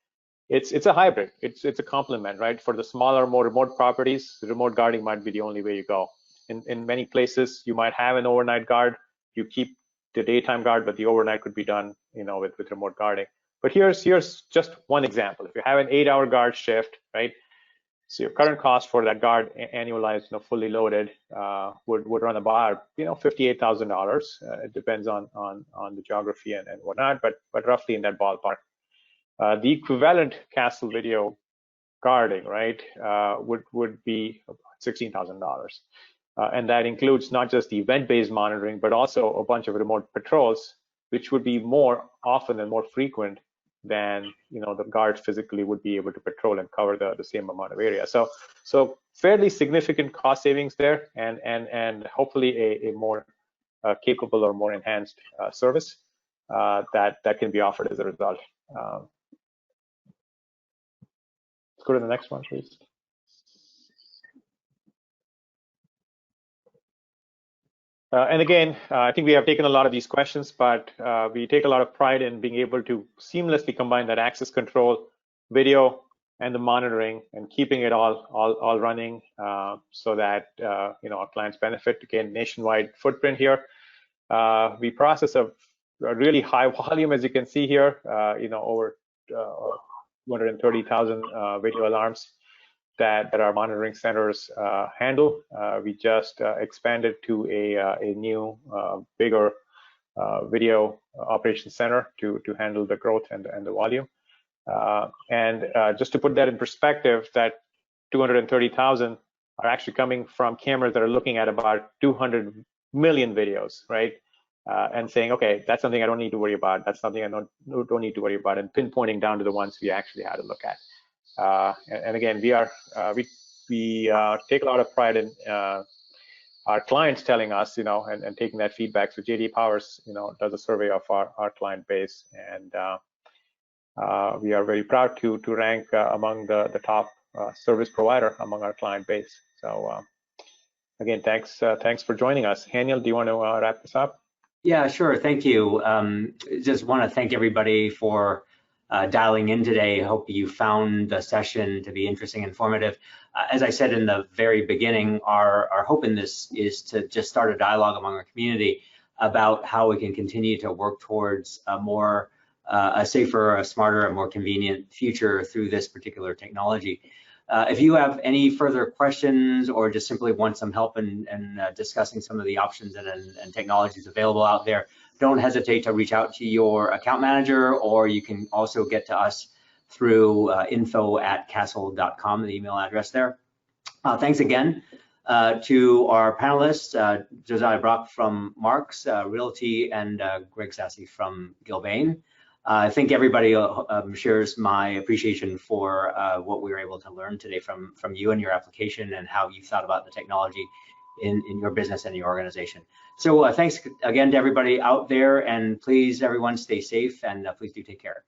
it's a hybrid. It's a complement, right? For the smaller, more remote properties, the remote guarding might be the only way you go. In many places, you might have an overnight guard. You keep the daytime guard, but the overnight could be done, with remote guarding. But here's just one example. If you have an 8-hour guard shift, right? So your current cost for that guard annualized, fully loaded, would run about, $58,000. It depends on the geography and whatnot, but roughly in that ballpark. The equivalent Kastle video guarding, right, would be $16,000, and that includes not just the event-based monitoring, but also a bunch of remote patrols, which would be more often and more frequent than the guard physically would be able to patrol and cover the same amount of area. So fairly significant cost savings there, and hopefully a more capable or more enhanced service that can be offered as a result. Let's go to the next one, please. And again, I think we have taken a lot of these questions, but we take a lot of pride in being able to seamlessly combine that access control, video, and the monitoring, and keeping it all running so that our clients benefit. Again, nationwide footprint here. We process a really high volume, as you can see here. Over 230,000 video alarms that our monitoring centers handle. We just expanded to a new, bigger video operations center to handle the growth and the volume. And just to put that in perspective, that 230,000 are actually coming from cameras that are looking at about 200 million videos, right? And saying, okay, that's something I don't need to worry about. That's something I don't need to worry about, and pinpointing down to the ones we actually had to look at. And again, we take a lot of pride in our clients telling us, and taking that feedback. So JD Powers, does a survey of our client base, and we are very proud to rank among the top service provider among our client base. So again, thanks for joining us. Haniel, do you want to wrap this up? Yeah, sure. Thank you. Just want to thank everybody for dialing in today. I hope you found the session to be interesting and informative. As I said in the very beginning, our hope in this is to just start a dialogue among our community about how we can continue to work towards a safer, a smarter, a more convenient future through this particular technology. If you have any further questions, or just simply want some help in discussing some of the options and technologies available out there, don't hesitate to reach out to your account manager, or you can also get to us through info@kastle.com, the email address there. Thanks again to our panelists, Josiah Brock from Marks Realty, and Greg Sassy from Gilbane. I think everybody shares my appreciation for what we were able to learn today from you and your application, and how you thought about the technology in your business and your organization. So thanks again to everybody out there, and please, everyone, stay safe, and please do take care.